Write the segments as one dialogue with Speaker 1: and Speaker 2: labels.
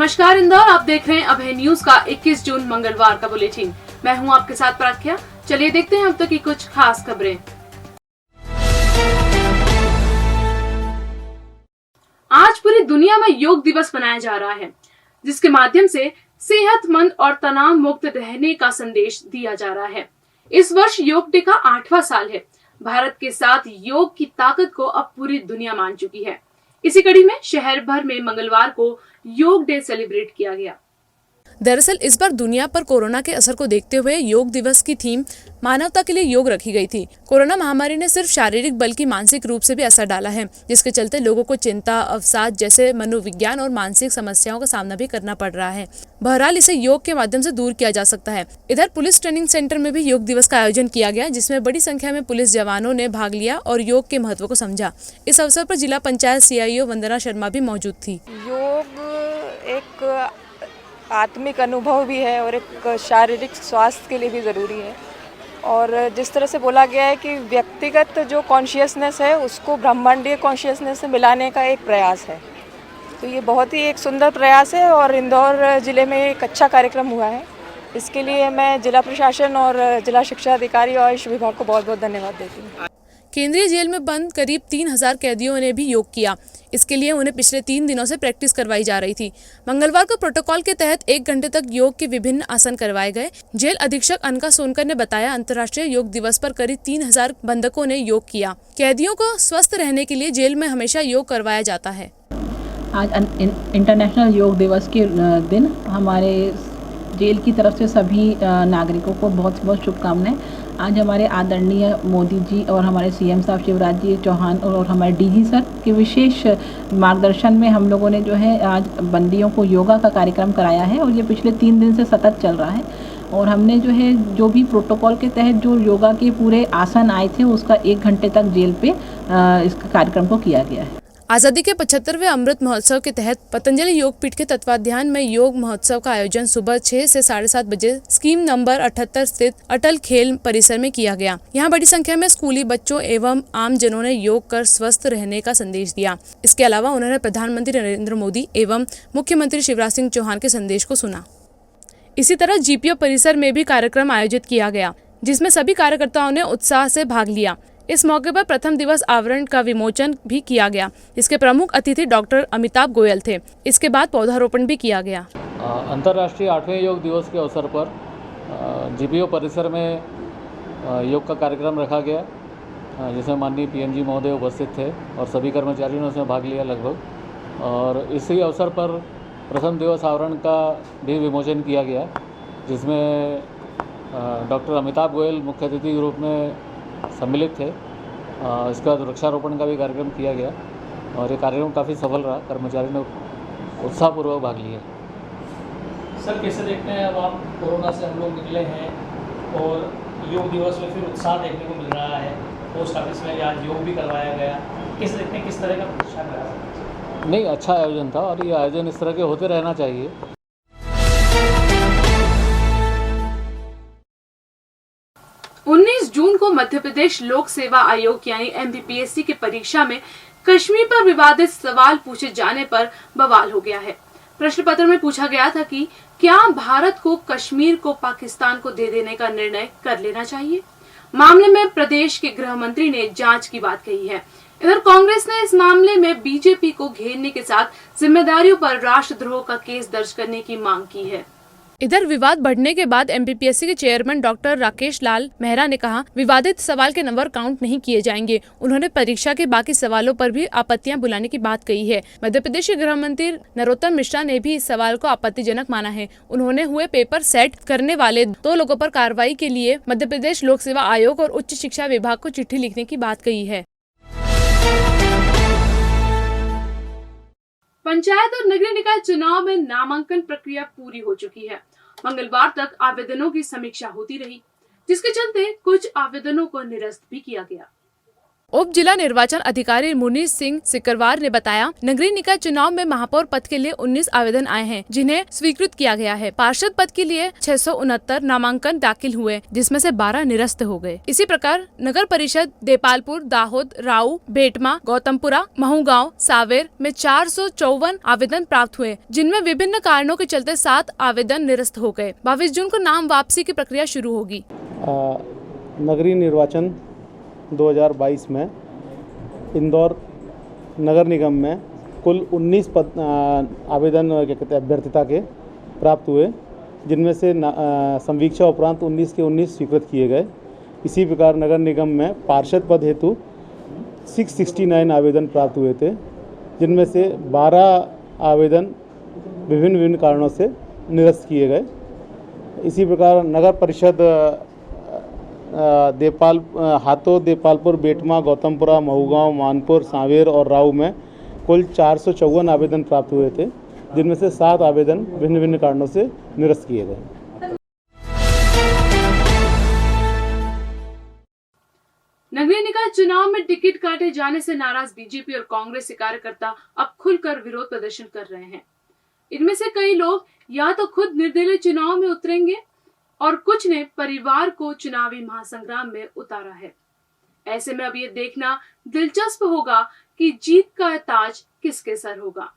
Speaker 1: नमस्कार इंदौर, आप देख रहे हैं अभय न्यूज का 21 जून मंगलवार का बुलेटिन। मैं हूं आपके साथ प्राख्या। चलिए देखते हैं अब तक की कुछ खास खबरें। आज पूरी दुनिया में योग दिवस मनाया जा रहा है, जिसके माध्यम से सेहतमंद और तनाव मुक्त रहने का संदेश दिया जा रहा है। इस वर्ष योग डे का 8वां साल है। भारत के साथ योग की ताकत को अब पूरी दुनिया मान चुकी है। इसी कड़ी में शहर भर में मंगलवार को योग डे सेलिब्रेट किया गया।
Speaker 2: दरअसल इस बार दुनिया पर कोरोना के असर को देखते हुए योग दिवस की थीम मानवता के लिए योग रखी गई थी। कोरोना महामारी ने सिर्फ शारीरिक बल्कि मानसिक रूप से भी असर डाला है, जिसके चलते लोगों को चिंता, अवसाद जैसे मनोविज्ञान और मानसिक समस्याओं का सामना भी करना पड़ रहा है। बहरहाल इसे योग के माध्यम से दूर किया जा सकता है। इधर पुलिस ट्रेनिंग सेंटर में भी योग दिवस का आयोजन किया गया, जिसमें बड़ी संख्या में पुलिस जवानों ने भाग लिया और योग के महत्व को समझा। इस अवसर पर जिला पंचायत CIO वंदना शर्मा भी मौजूद थी।
Speaker 3: योग एक आत्मिक अनुभव भी है और एक शारीरिक स्वास्थ्य के लिए भी ज़रूरी है। और जिस तरह से बोला गया है कि व्यक्तिगत जो कॉन्शियसनेस है उसको ब्रह्मांडीय कॉन्शियसनेस से मिलाने का एक प्रयास है, तो ये बहुत ही एक सुंदर प्रयास है और इंदौर ज़िले में एक अच्छा कार्यक्रम हुआ है। इसके लिए मैं जिला प्रशासन और जिला शिक्षा अधिकारी और आयुष विभाग को बहुत बहुत धन्यवाद देती हूँ।
Speaker 2: केंद्रीय जेल में बंद करीब 3000 कैदियों ने भी योग किया। इसके लिए उन्हें पिछले 3 दिनों से प्रैक्टिस करवाई जा रही थी। मंगलवार को प्रोटोकॉल के तहत 1 घंटे तक योग के विभिन्न आसन करवाए गए। जेल अधीक्षक अनका सोनकर ने बताया, अंतर्राष्ट्रीय योग दिवस पर करीब 3000 बंधकों ने योग किया। कैदियों को स्वस्थ रहने के लिए जेल में हमेशा योग करवाया जाता है।
Speaker 4: आज इंटरनेशनल योग दिवस के दिन हमारे जेल की तरफ से सभी नागरिकों को बहुत बहुत शुभकामनाएं। आज हमारे आदरणीय मोदी जी और हमारे CM साहब शिवराज जी चौहान और हमारे DG सर के विशेष मार्गदर्शन में हम लोगों ने जो है आज बंदियों को योगा का कार्यक्रम कराया है और ये पिछले 3 दिन से सतत चल रहा है। और हमने जो है जो भी प्रोटोकॉल के तहत जो योगा के पूरे आसन आए थे उसका 1 घंटे तक जेल पे इस कार्यक्रम को किया गया है।
Speaker 2: आज़ादी के 75वें अमृत महोत्सव के तहत पतंजलि योगपीठ के तत्वाधान में योग महोत्सव का आयोजन सुबह 6 से 7:30 बजे स्कीम नंबर 78 स्थित अटल खेल परिसर में किया गया। यहाँ बड़ी संख्या में स्कूली बच्चों एवं आम जनों ने योग कर स्वस्थ रहने का संदेश दिया। इसके अलावा उन्होंने प्रधानमंत्री नरेंद्र मोदी एवं मुख्यमंत्री शिवराज सिंह चौहान के संदेश को सुना। इसी तरह GPO परिसर में भी कार्यक्रम आयोजित किया गया, जिसमें सभी कार्यकर्ताओं ने उत्साह से भाग लिया। इस मौके पर प्रथम दिवस आवरण का विमोचन भी किया गया। इसके प्रमुख अतिथि डॉक्टर अमिताभ गोयल थे। इसके बाद पौधारोपण भी किया गया।
Speaker 5: अंतर्राष्ट्रीय 8वें योग दिवस के अवसर पर GPO परिसर में योग का कार्यक्रम रखा गया, जिसमें माननीय PM जी महोदय उपस्थित थे और सभी कर्मचारियों ने उसमें भाग लिया लगभग। और इसी अवसर पर प्रथम दिवस आवरण का भी विमोचन किया गया, जिसमें डॉक्टर अमिताभ गोयल मुख्य अतिथि के रूप में सम्मिलित थे। इसके बाद वृक्षारोपण का भी कार्यक्रम किया गया और ये कार्यक्रम काफ़ी सफल रहा। कर्मचारियों ने उत्साहपूर्वक भाग लिया।
Speaker 6: सर, कैसे देखते हैं अब आप, कोरोना से हम लोग निकले हैं और योग दिवस में फिर उत्साह देखने को मिल रहा है। पोस्ट ऑफिस में आज योग भी करवाया गया, कैसे देखते हैं, किस तरह का प्रतिष्ठा रहा?
Speaker 5: नहीं, अच्छा आयोजन था और ये आयोजन इस तरह के होते रहना चाहिए।
Speaker 1: 19 जून को मध्य प्रदेश लोक सेवा आयोग यानी MPPSC की परीक्षा में कश्मीर पर विवादित सवाल पूछे जाने पर बवाल हो गया है। प्रश्न पत्र में पूछा गया था कि क्या भारत को कश्मीर को पाकिस्तान को दे देने का निर्णय कर लेना चाहिए। मामले में प्रदेश के गृह मंत्री ने जांच की बात कही है। इधर कांग्रेस ने इस मामले में BJP को घेरने के साथ जिम्मेदारियों पर राष्ट्रद्रोह का केस दर्ज करने की मांग की है।
Speaker 2: इधर विवाद बढ़ने के बाद MPPSC के चेयरमैन डॉक्टर राकेश लाल मेहरा ने कहा, विवादित सवाल के नंबर काउंट नहीं किए जाएंगे। उन्होंने परीक्षा के बाकी सवालों पर भी आपत्तियां बुलाने की बात कही है। मध्य प्रदेश के गृह मंत्री नरोत्तम मिश्रा ने भी इस सवाल को आपत्तिजनक माना है। उन्होंने हुए पेपर सेट करने वाले 2 लोगों पर कार्रवाई के लिए मध्य प्रदेश लोक सेवा आयोग और उच्च शिक्षा विभाग को चिट्ठी लिखने की बात कही है।
Speaker 1: पंचायत और नगरीय निकाय चुनाव में नामांकन प्रक्रिया पूरी हो चुकी है। मंगलवार तक आवेदनों की समीक्षा होती रही, जिसके चलते कुछ आवेदनों को निरस्त भी किया गया।
Speaker 2: उप जिला निर्वाचन अधिकारी मुनीष सिंह सिकरवार ने बताया, नगरीय निकाय चुनाव में महापौर पद के लिए 19 आवेदन आए हैं, जिन्हें स्वीकृत किया गया है। पार्षद पद के लिए 669 नामांकन दाखिल हुए, जिसमें से 12 निरस्त हो गए। इसी प्रकार नगर परिषद देपालपुर, दाहोद, राऊ, बेटमा, गौतमपुरा, महूगांव, सावेर में 454 आवेदन प्राप्त हुए, जिनमें विभिन्न कारणों के चलते 7 आवेदन निरस्त हो गए। 22 जून को नाम वापसी की प्रक्रिया शुरू होगी।
Speaker 7: नगरीय निर्वाचन 2022 में इंदौर नगर निगम में कुल 19 आवेदन अभ्यर्थिता के प्राप्त हुए, जिनमें से संवीक्षा उपरांत 19 के 19 स्वीकृत किए गए। इसी प्रकार नगर निगम में पार्षद पद हेतु 669 आवेदन प्राप्त हुए थे, जिनमें से 12 आवेदन विभिन्न कारणों से निरस्त किए गए। इसी प्रकार नगर परिषद हाथों, देपालपुर, बेटमा, गौतमपुरा, महूगांव, मानपुर, सांवेर और राऊ में कुल 454 आवेदन प्राप्त हुए थे, जिनमें से 7 आवेदन भिन्न कारणों से निरस्त किए गए।
Speaker 1: नगरीय निकाय चुनाव में टिकट काटे जाने से नाराज बीजेपी और कांग्रेस के कार्यकर्ता अब खुलकर विरोध प्रदर्शन कर रहे हैं। इनमें से कई लोग या तो खुद निर्दलीय चुनाव में उतरेंगे और कुछ ने परिवार को चुनावी महासंग्राम में उतारा है। ऐसे में अब ये देखना दिलचस्प होगा कि जीत का ताज किसके सर होगा।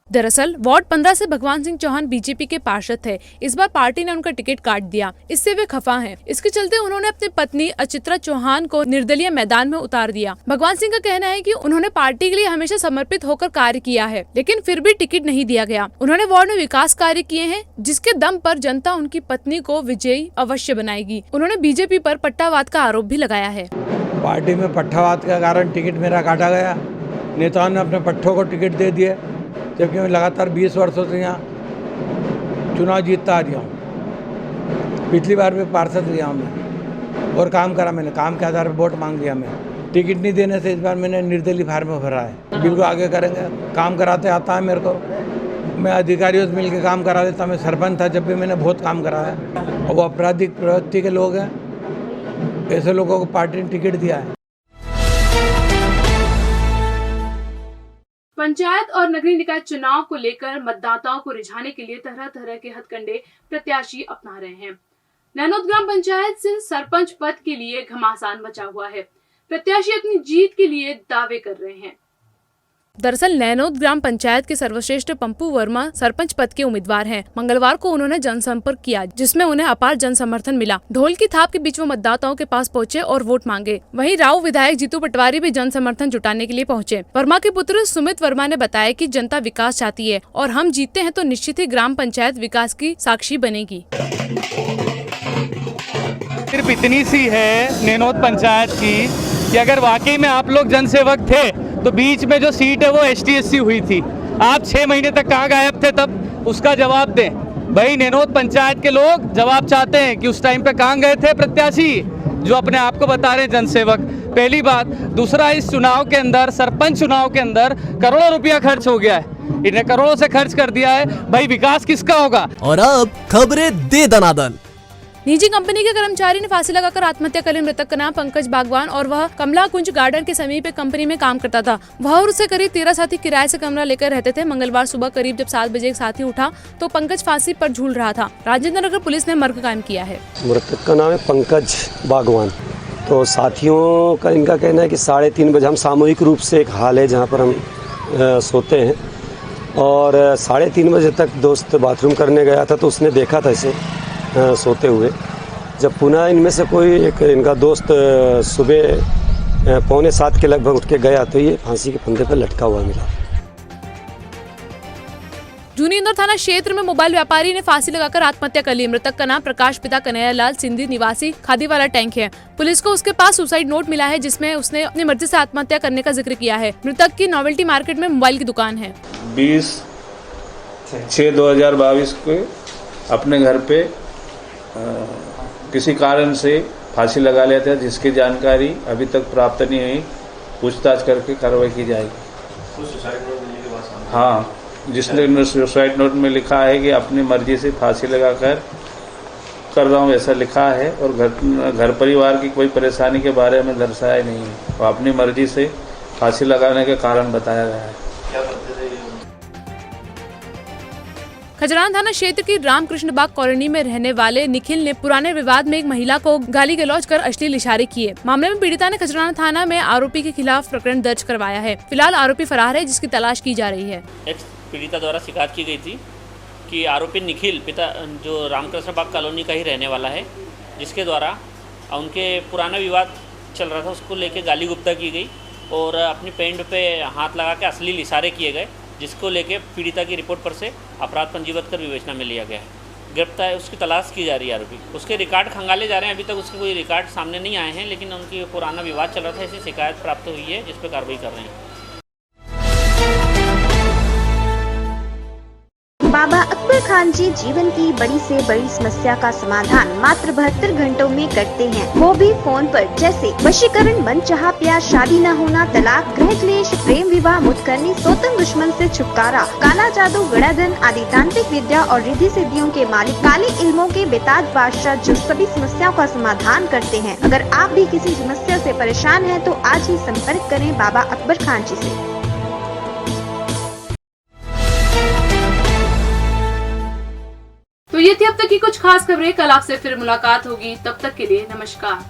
Speaker 2: दरअसल वार्ड 15 से भगवान सिंह चौहान बीजेपी के पार्षद थे। इस बार पार्टी ने उनका टिकट काट दिया, इससे वे खफा हैं। इसके चलते उन्होंने अपनी पत्नी अचित्रा चौहान को निर्दलीय मैदान में उतार दिया। भगवान सिंह का कहना है कि उन्होंने पार्टी के लिए हमेशा समर्पित होकर कार्य किया है, लेकिन फिर भी टिकट नहीं दिया गया। उन्होंने वार्ड में विकास कार्य किए हैं, जिसके दम पर जनता उनकी पत्नी को विजयी अवश्य बनाएगी। उन्होंने बीजेपी पर पट्टावाद का आरोप भी लगाया है।
Speaker 8: पार्टी में पट्टावाद के कारण टिकट मेरा काटा गया। नेताओं ने अपने पट्टों को टिकट दे दिए, जबकि मैं लगातार 20 वर्षों से यहाँ चुनाव जीतता आ रहा हूँ। पिछली बार भी पार्षद रहा हूँ मैं और काम करा। मैंने काम के आधार पर वोट मांग लिया। मैं टिकट नहीं देने से इस बार मैंने निर्दलीय फार्म में भरा है। बिल्कुल आगे करेंगे। काम कराते आता है मेरे को। मैं अधिकारियों से मिल के काम करा देता। मैं सरपंच था जब भी मैंने बहुत काम कराया है। और वो आपराधिक प्रवृत्ति के लोग हैं, ऐसे लोगों को पार्टी ने टिकट दिया है।
Speaker 1: पंचायत और नगरीय निकाय चुनाव को लेकर मतदाताओं को रिझाने के लिए तरह तरह के हथकंडे प्रत्याशी अपना रहे हैं। नैनोद ग्राम पंचायत से सरपंच पद के लिए घमासान मचा हुआ है। प्रत्याशी अपनी जीत के लिए दावे कर रहे हैं।
Speaker 2: दरअसल नैनोद ग्राम पंचायत के सर्वश्रेष्ठ पंपू वर्मा सरपंच पद के उम्मीदवार हैं। मंगलवार को उन्होंने जनसंपर्क किया, जिसमें उन्हें अपार जन समर्थन मिला। ढोल की थाप के बीच वो मतदाताओं के पास पहुंचे और वोट मांगे। वहीं राव विधायक जीतू पटवारी भी जन समर्थन जुटाने के लिए पहुंचे। वर्मा के पुत्र सुमित वर्मा ने बताया कि जनता विकास चाहती है और हम जीतते हैं तो निश्चित ही ग्राम पंचायत विकास की साक्षी बनेगी।
Speaker 9: सिर्फ इतनी सी है नैनोद पंचायत की कि अगर वाकई में आप लोग जनसेवक थे तो बीच में जो सीट है वो ST/SC हुई थी। आप 6 महीने तक कहाँ गायब थे, तब उसका जवाब दें। भाई नैनोद पंचायत के लोग जवाब चाहते हैं कि उस टाइम पे कहाँ गए थे प्रत्याशी जो अपने आप को बता रहे हैं जनसेवक। पहली बात। दूसरा, इस चुनाव के अंदर, सरपंच चुनाव के अंदर करोड़ों रुपया खर्च हो गया है। इन्हें करोड़ों से खर्च कर दिया है। भाई विकास किसका होगा।
Speaker 10: और अब खबरें दे दनादन।
Speaker 2: निजी कंपनी के कर्मचारी ने फांसी लगाकर आत्महत्या कर ली। मृतक का नाम पंकज बागवान और वह कमला कुंज गार्डन के समीप एक कंपनी में काम करता था। वह और उससे करीब 13 साथी किराए से कमरा लेकर रहते थे। मंगलवार सुबह करीब जब 7 बजे एक साथी उठा तो पंकज फांसी पर झूल रहा था। राजेंद्र नगर पुलिस ने मर्ग कायम किया है।
Speaker 11: मृतक का नाम है पंकज बागवान। तो साथियों का इनका कहना है कि 3:30 बजे, हम सामूहिक रूप से एक हाल है जहाँ पर हम सोते हैं, और 3:30 बजे तक दोस्त बाथरूम करने गया था तो उसने देखा था इसे सोते हुए। जब पुनः इनमें से कोई एक इनका दोस्त सुबह 6:45 के लगभग उठ के गया तो ये फांसी के फंदे पर लटका हुआ मिला।
Speaker 2: जूनी इंदौर थाना क्षेत्र में मोबाइल व्यापारी ने फांसी लगाकर आत्महत्या कर ली। मृतक का नाम प्रकाश पिता कन्हैयालाल सिंधी निवासी खादीवाला टैंक है। पुलिस को उसके पास सुसाइड नोट मिला है, जिसमें उसने अपनी मर्जी से आत्महत्या करने का जिक्र किया है। मृतक की नोवेल्टी मार्केट में मोबाइल की दुकान है।
Speaker 12: 20/6/2022 को अपने घर पे किसी कारण से फांसी लगा लेता है, जिसकी जानकारी अभी तक प्राप्त नहीं हुई। पूछताछ करके कार्रवाई की जाएगी। हाँ, जिसने सुसाइड नोट में लिखा है कि अपनी मर्जी से फांसी लगाकर कर रहा हूँ ऐसा लिखा है, और घर परिवार की कोई परेशानी के बारे में दर्शाया नहीं है। और अपनी मर्जी से फांसी लगाने के कारण बताया गया है।
Speaker 2: खजराना थाना क्षेत्र की रामकृष्ण बाग कॉलोनी में रहने वाले निखिल ने पुराने विवाद में एक महिला को गाली गलौज कर अश्लील इशारे किए। मामले में पीड़िता ने खजराना थाना में आरोपी के खिलाफ प्रकरण दर्ज करवाया है। फिलहाल आरोपी फरार है, जिसकी तलाश की जा रही है।
Speaker 13: एक पीड़िता द्वारा शिकायत की गई थी कि आरोपी निखिल पिता जो रामकृष्ण बाग कॉलोनी का ही रहने वाला है, जिसके द्वारा उनके पुराना विवाद चल रहा था, उसको लेके गाली गुप्ता की गई और अपनी पैंट पे हाथ लगा के अश्लील इशारे किए गए, जिसको लेके पीड़िता की रिपोर्ट पर से अपराध पंजीबद्ध कर विवेचना में लिया गया है। गिरफ्तार उसकी तलाश की जा रही है आरोपी। उसके रिकॉर्ड खंगाले जा रहे हैं। अभी तक उसके कोई रिकॉर्ड सामने नहीं आए हैं, लेकिन उनकी पुराना विवाद चल रहा था, ऐसी शिकायत प्राप्त हुई है, जिस पर कार्रवाई कर रहे हैं।
Speaker 14: बाबा अकबर खान जी जीवन की बड़ी से बड़ी समस्या का समाधान मात्र 72 घंटों में करते हैं, वो भी फोन पर। जैसे वशीकरण, मनचाहा प्यार, शादी न होना, तलाक, गृह क्लेश, प्रेम विवाह, मुतकरनी, सोतन दुश्मन से छुटकारा, काला जादू, गड़ाधन आदि तांत्रिक विद्या और रिद्धि सिद्धियों के मालिक काले इल्मों के बेताज बादशाह जो सभी समस्याओं का समाधान करते हैं। अगर आप भी किसी समस्या से परेशान हैं तो आज ही संपर्क करें बाबा अकबर खान जी से।
Speaker 1: तो ये थी अब तक की कुछ खास खबरें। कल आपसे फिर मुलाकात होगी, तब तक के लिए नमस्कार।